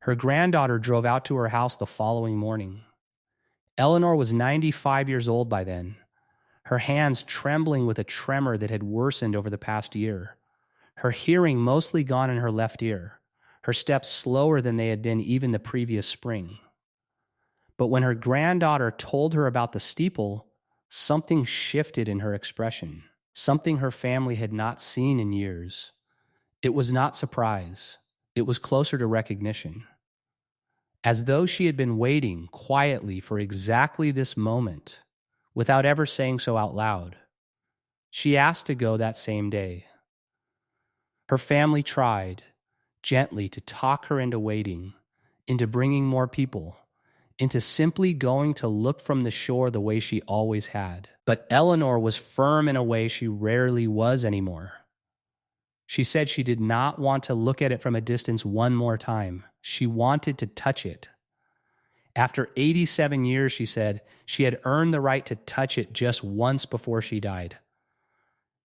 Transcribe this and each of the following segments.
Her granddaughter drove out to her house the following morning. Eleanor was 95 years old by then, her hands trembling with a tremor that had worsened over the past year, her hearing mostly gone in her left ear, her steps slower than they had been even the previous spring. But when her granddaughter told her about the steeple, something shifted in her expression, something her family had not seen in years. It was not surprise. It was closer to recognition. As though she had been waiting quietly for exactly this moment, without ever saying so out loud. She asked to go that same day. Her family tried, gently, to talk her into waiting, into bringing more people, into simply going to look from the shore the way she always had. But Eleanor was firm in a way she rarely was anymore. She said she did not want to look at it from a distance one more time. She wanted to touch it. After 87 years, she said, she had earned the right to touch it just once before she died.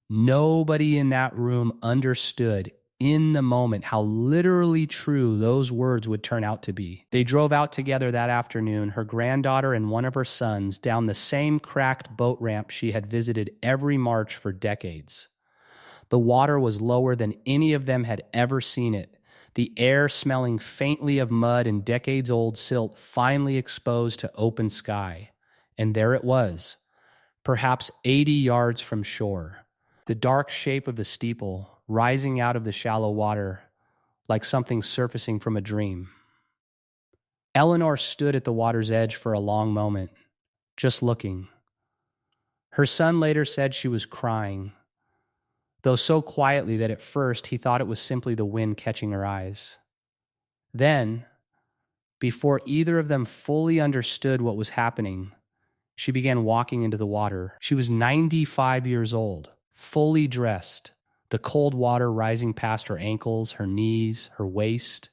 Nobody in that room understood in the moment how literally true those words would turn out to be. They drove out together that afternoon, her granddaughter and one of her sons, down the same cracked boat ramp she had visited every March for decades. The water was lower than any of them had ever seen it, the air smelling faintly of mud and decades-old silt finally exposed to open sky. And there it was, perhaps 80 yards from shore, the dark shape of the steeple rising out of the shallow water like something surfacing from a dream. Eleanor stood at the water's edge for a long moment, just looking. Her son later said she was crying, though so quietly that at first he thought it was simply the wind catching her eyes. Then, before either of them fully understood what was happening, she began walking into the water. She was 95 years old, fully dressed, the cold water rising past her ankles, her knees, her waist.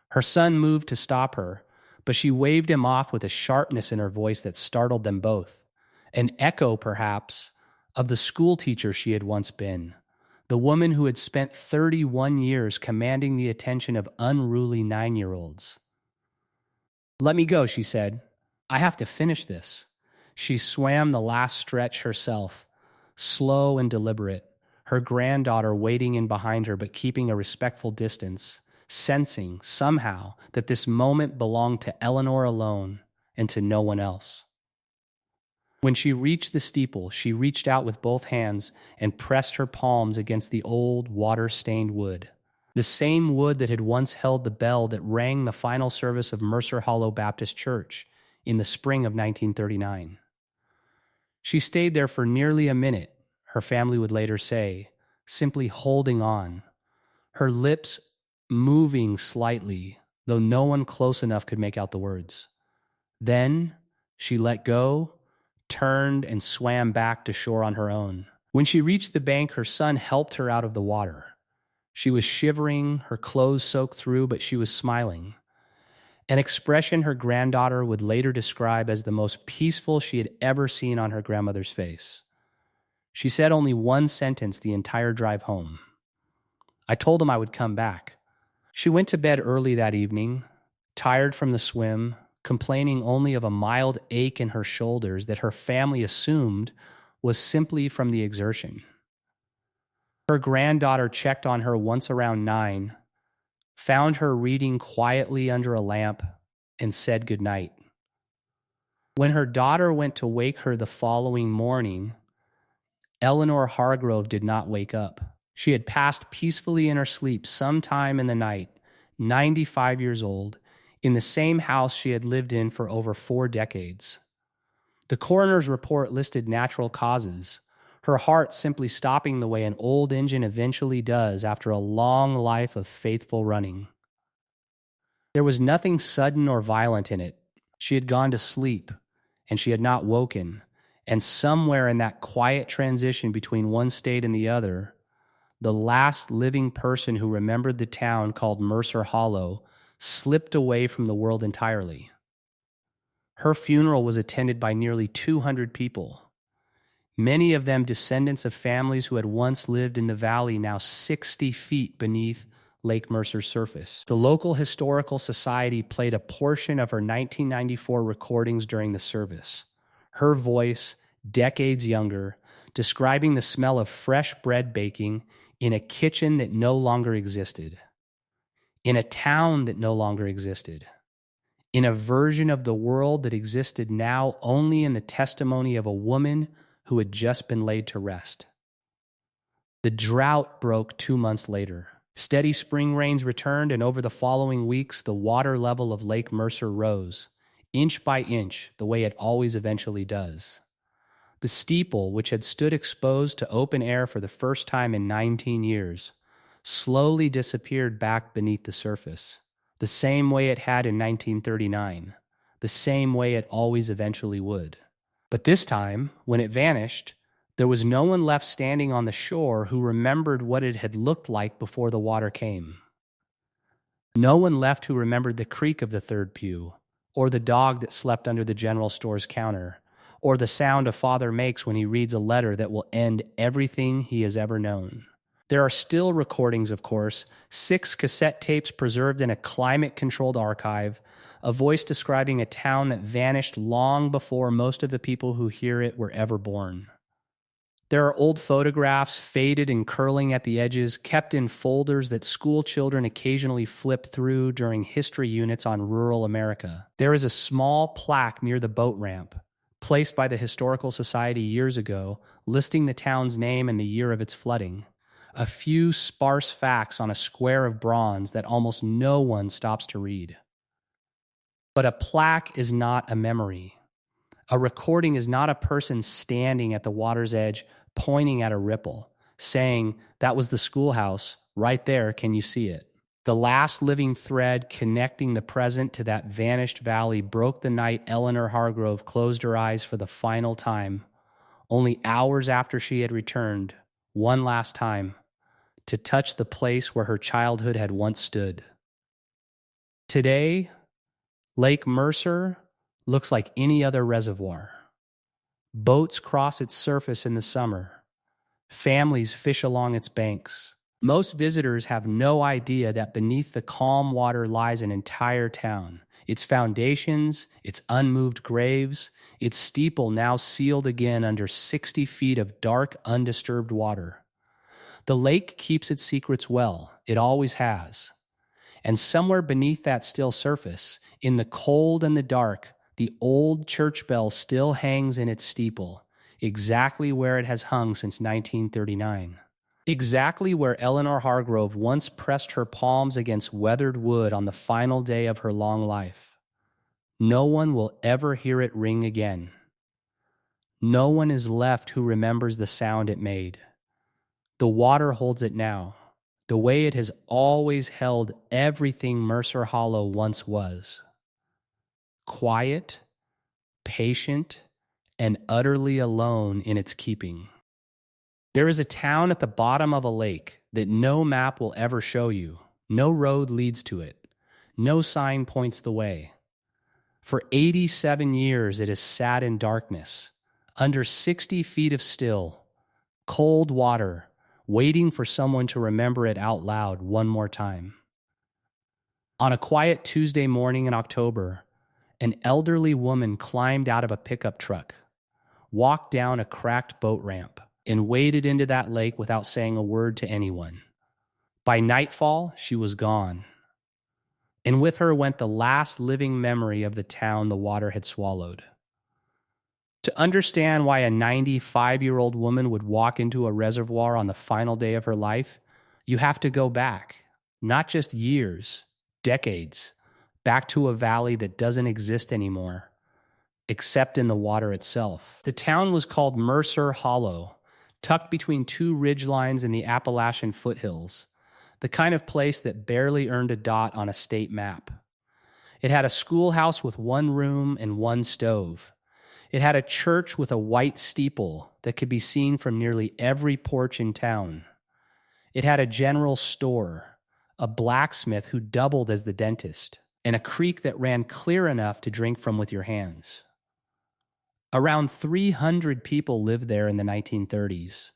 Her son moved to stop her, but she waved him off with a sharpness in her voice that startled them both, an echo, perhaps, of the school teacher she had once been, the woman who had spent 31 years commanding the attention of unruly 9-year-olds. "Let me go," she said. "I have to finish this." She swam the last stretch herself, slow and deliberate, her granddaughter wading in behind her but keeping a respectful distance, sensing, somehow, that this moment belonged to Eleanor alone and to no one else. When she reached the steeple, she reached out with both hands and pressed her palms against the old, water-stained wood, the same wood that had once held the bell that rang the final service of Mercer Hollow Baptist Church in the spring of 1939. She stayed there for nearly a minute, her family would later say, simply holding on, her lips moving slightly, though no one close enough could make out the words. Then she let go, turned, and swam back to shore on her own. When she reached the bank, her son helped her out of the water. She was shivering, her clothes soaked through, but she was smiling. An expression her granddaughter would later describe as the most peaceful she had ever seen on her grandmother's face. She said only one sentence the entire drive home. "I told him I would come back." She went to bed early that evening, tired from the swim, complaining only of a mild ache in her shoulders that her family assumed was simply from the exertion. Her granddaughter checked on her once around 9, found her reading quietly under a lamp, and said goodnight. When her daughter went to wake her the following morning, Eleanor Hargrove did not wake up. She had passed peacefully in her sleep sometime in the night, 95 years old, in the same house she had lived in for over 4 decades. The coroner's report listed natural causes, her heart simply stopping the way an old engine eventually does after a long life of faithful running. There was nothing sudden or violent in it. She had gone to sleep, and she had not woken, and somewhere in that quiet transition between one state and the other, the last living person who remembered the town called Mercer Hollow slipped away from the world entirely. Her funeral was attended by nearly 200 people, many of them descendants of families who had once lived in the valley now 60 feet beneath Lake Mercer's surface. The local historical society played a portion of her 1994 recordings during the service. Her voice, decades younger, describing the smell of fresh bread baking in a kitchen that no longer existed, in a town that no longer existed, in a version of the world that existed now only in the testimony of a woman who had just been laid to rest. The drought broke 2 months later. Steady spring rains returned, and over the following weeks, the water level of Lake Mercer rose, inch by inch, the way it always eventually does. The steeple, which had stood exposed to open air for the first time in 19 years, slowly disappeared back beneath the surface, the same way it had in 1939, the same way it always eventually would. But this time, when it vanished, there was no one left standing on the shore who remembered what it had looked like before the water came. No one left who remembered the creak of the third pew, or the dog that slept under the general store's counter, or the sound a father makes when he reads a letter that will end everything he has ever known. There are still recordings, of course, 6 cassette tapes preserved in a climate-controlled archive, a voice describing a town that vanished long before most of the people who hear it were ever born. There are old photographs, faded and curling at the edges, kept in folders that school children occasionally flip through during history units on rural America. There is a small plaque near the boat ramp, placed by the Historical Society years ago, listing the town's name and the year of its flooding. A few sparse facts on a square of bronze that almost no one stops to read. But a plaque is not a memory. A recording is not a person standing at the water's edge, pointing at a ripple, saying, "That was the schoolhouse, right there, can you see it?" The last living thread connecting the present to that vanished valley broke the night Eleanor Hargrove closed her eyes for the final time, only hours after she had returned, one last time, to touch the place where her childhood had once stood. Today, Lake Mercer looks like any other reservoir. Boats cross its surface in the summer. Families fish along its banks. Most visitors have no idea that beneath the calm water lies an entire town, its foundations, its unmoved graves, its steeple now sealed again under 60 feet of dark, undisturbed water. The lake keeps its secrets well. It always has. And somewhere beneath that still surface, in the cold and the dark, the old church bell still hangs in its steeple, exactly where it has hung since 1939. Exactly where Eleanor Hargrove once pressed her palms against weathered wood on the final day of her long life. No one will ever hear it ring again. No one is left who remembers the sound it made. The water holds it now, the way it has always held everything Mercer Hollow once was. Quiet, patient, and utterly alone in its keeping. There is a town at the bottom of a lake that no map will ever show you. No road leads to it. No sign points the way. For 87 years it has sat in darkness, under 60 feet of still, cold water, waiting for someone to remember it out loud one more time. On a quiet Tuesday morning in October, an elderly woman climbed out of a pickup truck, walked down a cracked boat ramp, and waded into that lake without saying a word to anyone. By nightfall, she was gone. And with her went the last living memory of the town the water had swallowed. To understand why a 95-year-old woman would walk into a reservoir on the final day of her life, you have to go back, not just years, decades, back to a valley that doesn't exist anymore, except in the water itself. The town was called Mercer Hollow, tucked between 2 ridgelines in the Appalachian foothills, the kind of place that barely earned a dot on a state map. It had a schoolhouse with 1 room and 1 stove. It had a church with a white steeple that could be seen from nearly every porch in town. It had a general store, a blacksmith who doubled as the dentist, and a creek that ran clear enough to drink from with your hands. Around 300 people lived there in the 1930s.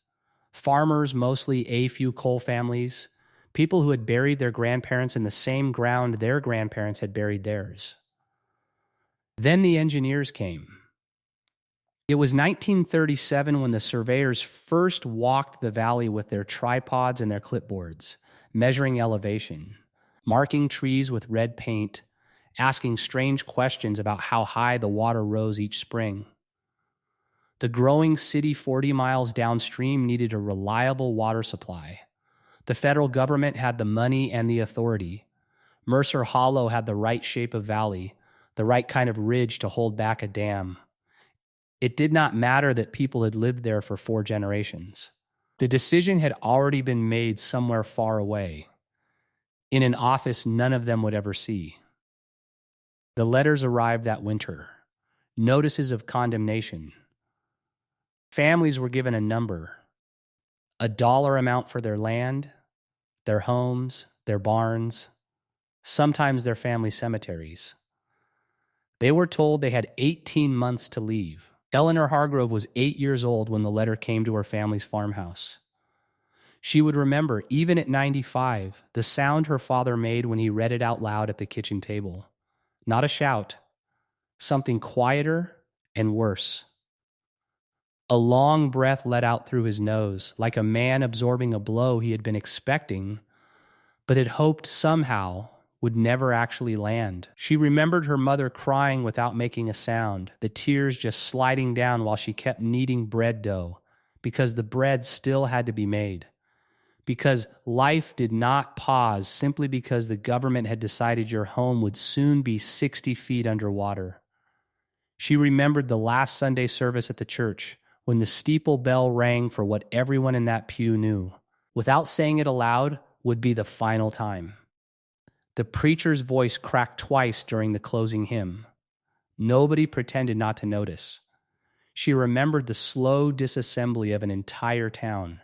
Farmers, mostly a few coal families, people who had buried their grandparents in the same ground their grandparents had buried theirs. Then the engineers came. It was 1937 when the surveyors first walked the valley with their tripods and their clipboards, measuring elevation, marking trees with red paint, asking strange questions about how high the water rose each spring. The growing city 40 miles downstream needed a reliable water supply. The federal government had the money and the authority. Mercer Hollow had the right shape of valley, the right kind of ridge to hold back a dam. It did not matter that people had lived there for 4 generations. The decision had already been made somewhere far away, in an office none of them would ever see. The letters arrived that winter, notices of condemnation. Families were given a number, a dollar amount for their land, their homes, their barns, sometimes their family cemeteries. They were told they had 18 months to leave. Eleanor Hargrove was 8 years old when the letter came to her family's farmhouse. She would remember, even at 95, the sound her father made when he read it out loud at the kitchen table. Not a shout, something quieter and worse. A long breath let out through his nose, like a man absorbing a blow he had been expecting, but had hoped somehow would never actually land. She remembered her mother crying without making a sound, the tears just sliding down while she kept kneading bread dough, because the bread still had to be made. Because life did not pause simply because the government had decided your home would soon be 60 feet underwater. She remembered the last Sunday service at the church, when the steeple bell rang for what everyone in that pew knew, without saying it aloud, would be the final time. The preacher's voice cracked twice during the closing hymn. Nobody pretended not to notice. She remembered the slow disassembly of an entire town.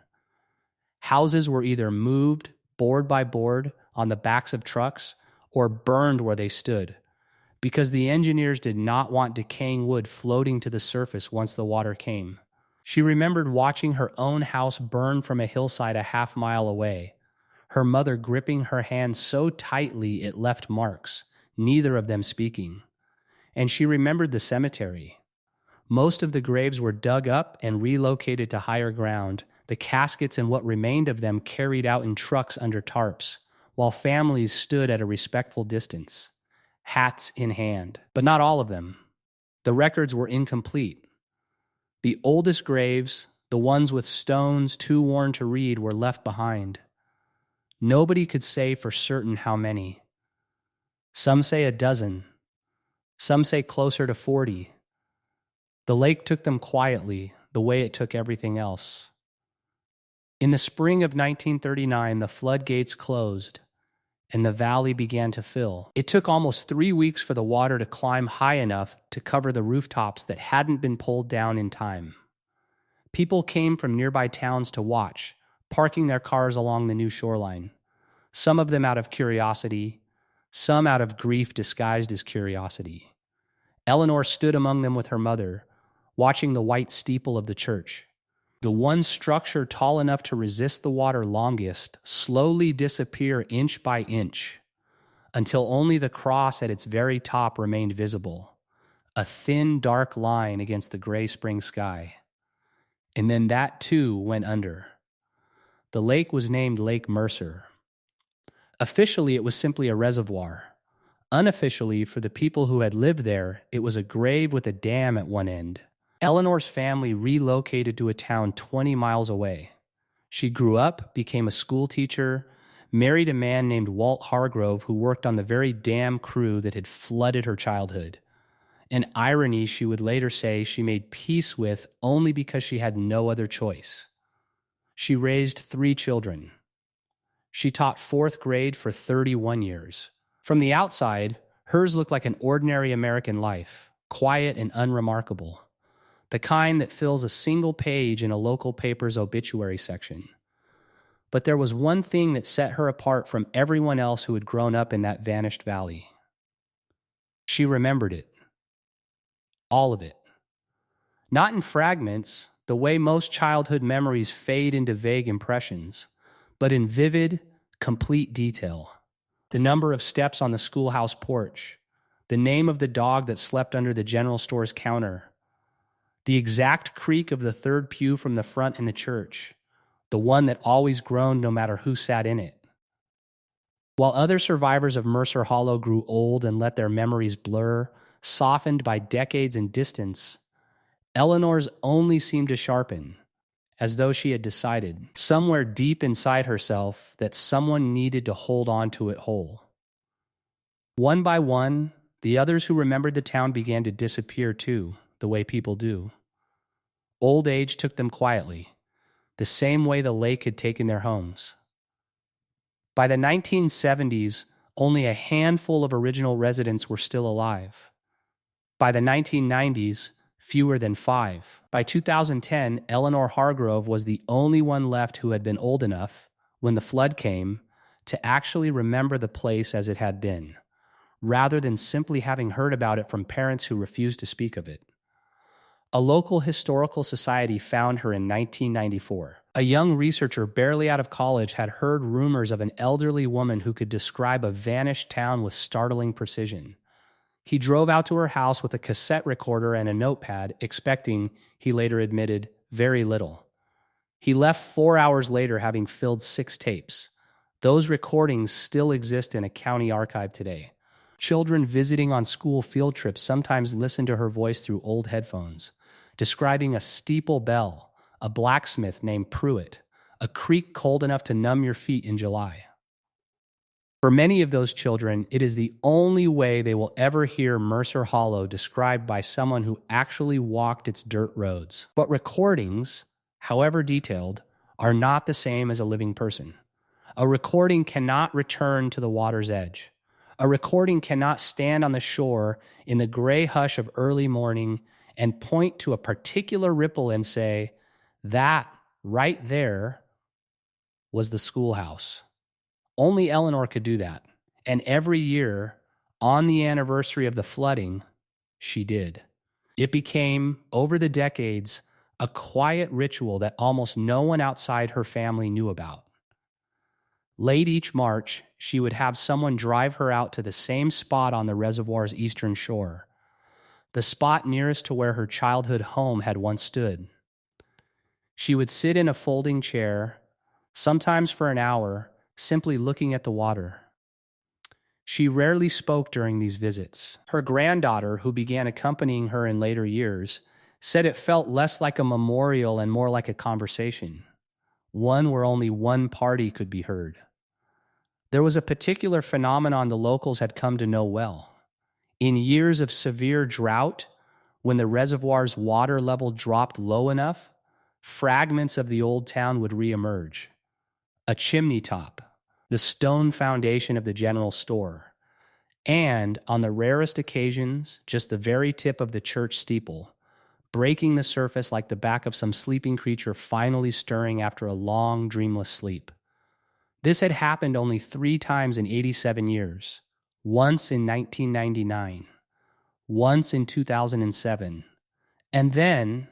Houses were either moved, board by board, on the backs of trucks, or burned where they stood, because the engineers did not want decaying wood floating to the surface once the water came. She remembered watching her own house burn from a hillside a half-mile away, her mother gripping her hand so tightly it left marks, neither of them speaking. And she remembered the cemetery. Most of the graves were dug up and relocated to higher ground, the caskets and what remained of them carried out in trucks under tarps, while families stood at a respectful distance, hats in hand. But not all of them. The records were incomplete. The oldest graves, the ones with stones too worn to read, were left behind. Nobody could say for certain how many. Some say a dozen. Some say closer to 40. The lake took them quietly, the way it took everything else. In the spring of 1939, the floodgates closed, and the valley began to fill. It took almost 3 weeks for the water to climb high enough to cover the rooftops that hadn't been pulled down in time. People came from nearby towns to watch, parking their cars along the new shoreline. Some of them out of curiosity, some out of grief disguised as curiosity. Eleanor stood among them with her mother, watching the white steeple of the church. The one structure tall enough to resist the water longest slowly disappear inch by inch, until only the cross at its very top remained visible, a thin, dark line against the gray spring sky. And then that too went under. The lake was named Lake Mercer. Officially, it was simply a reservoir. Unofficially, for the people who had lived there, it was a grave with a dam at one end. Eleanor's family relocated to a town 20 miles away. She grew up, became a school teacher, married a man named Walt Hargrove who worked on the very dam crew that had flooded her childhood. An irony she would later say she made peace with only because she had no other choice. She raised 3 children. She taught 4th grade for 31 years. From the outside, hers looked like an ordinary American life, quiet and unremarkable, the kind that fills a single page in a local paper's obituary section. But there was one thing that set her apart from everyone else who had grown up in that vanished valley. She remembered it. All of it. Not in fragments, the way most childhood memories fade into vague impressions, but in vivid, complete detail. The number of steps on the schoolhouse porch, the name of the dog that slept under the general store's counter, the exact creak of the third pew from the front in the church, the one that always groaned no matter who sat in it. While other survivors of Mercer Hollow grew old and let their memories blur, softened by decades and distance, Eleanor's only seemed to sharpen, as though she had decided, somewhere deep inside herself, that someone needed to hold on to it whole. One by one, the others who remembered the town began to disappear too, the way people do. Old age took them quietly, the same way the lake had taken their homes. By the 1970s, only a handful of original residents were still alive. By the 1990s, fewer than 5. By 2010, Eleanor Hargrove was the only one left who had been old enough, when the flood came, to actually remember the place as it had been, rather than simply having heard about it from parents who refused to speak of it. A local historical society found her in 1994. A young researcher barely out of college had heard rumors of an elderly woman who could describe a vanished town with startling precision. He drove out to her house with a cassette recorder and a notepad, expecting, he later admitted, very little. He left 4 hours later having filled 6 tapes. Those recordings still exist in a county archive today. Children visiting on school field trips sometimes listen to her voice through old headphones, describing a steeple bell, a blacksmith named Pruitt, a creek cold enough to numb your feet in July. For many of those children, it is the only way they will ever hear Mercer Hollow described by someone who actually walked its dirt roads. But recordings, however detailed, are not the same as a living person. A recording cannot return to the water's edge. A recording cannot stand on the shore in the gray hush of early morning and point to a particular ripple and say, that right there was the schoolhouse. Only Eleanor could do that. And every year, on the anniversary of the flooding, she did. It became, over the decades, a quiet ritual that almost no one outside her family knew about. Late each March, she would have someone drive her out to the same spot on the reservoir's eastern shore, the spot nearest to where her childhood home had once stood. She would sit in a folding chair, sometimes for an hour, simply looking at the water. She rarely spoke during these visits. Her granddaughter, who began accompanying her in later years, said it felt less like a memorial and more like a conversation, one where only one party could be heard. There was a particular phenomenon the locals had come to know well. In years of severe drought, when the reservoir's water level dropped low enough, fragments of the old town would reemerge. A chimney top, the stone foundation of the general store, and, on the rarest occasions, just the very tip of the church steeple, breaking the surface like the back of some sleeping creature finally stirring after a long, dreamless sleep. This had happened only 3 times in 87 years, once in 1999, once in 2007, and then,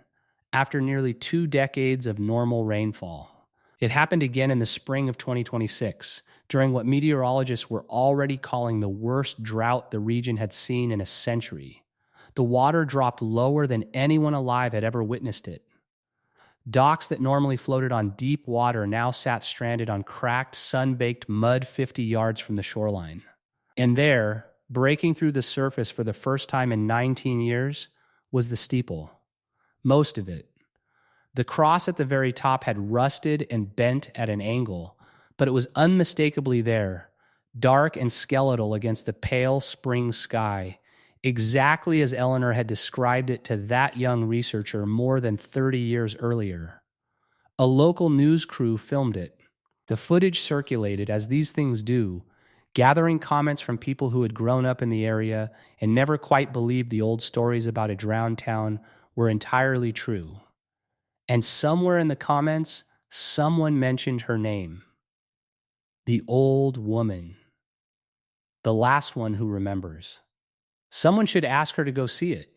after nearly 2 decades of normal rainfall. It happened again in the spring of 2026, during what meteorologists were already calling the worst drought the region had seen in a century. The water dropped lower than anyone alive had ever witnessed it. Docks that normally floated on deep water now sat stranded on cracked, sun-baked mud 50 yards from the shoreline. And there, breaking through the surface for the first time in 19 years, was the steeple. Most of it. The cross at the very top had rusted and bent at an angle, but it was unmistakably there, dark and skeletal against the pale spring sky, exactly as Eleanor had described it to that young researcher more than 30 years earlier. A local news crew filmed it. The footage circulated, as these things do, gathering comments from people who had grown up in the area and never quite believed the old stories about a drowned town were entirely true. And somewhere in the comments, someone mentioned her name. The old woman. The last one who remembers. Someone should ask her to go see it.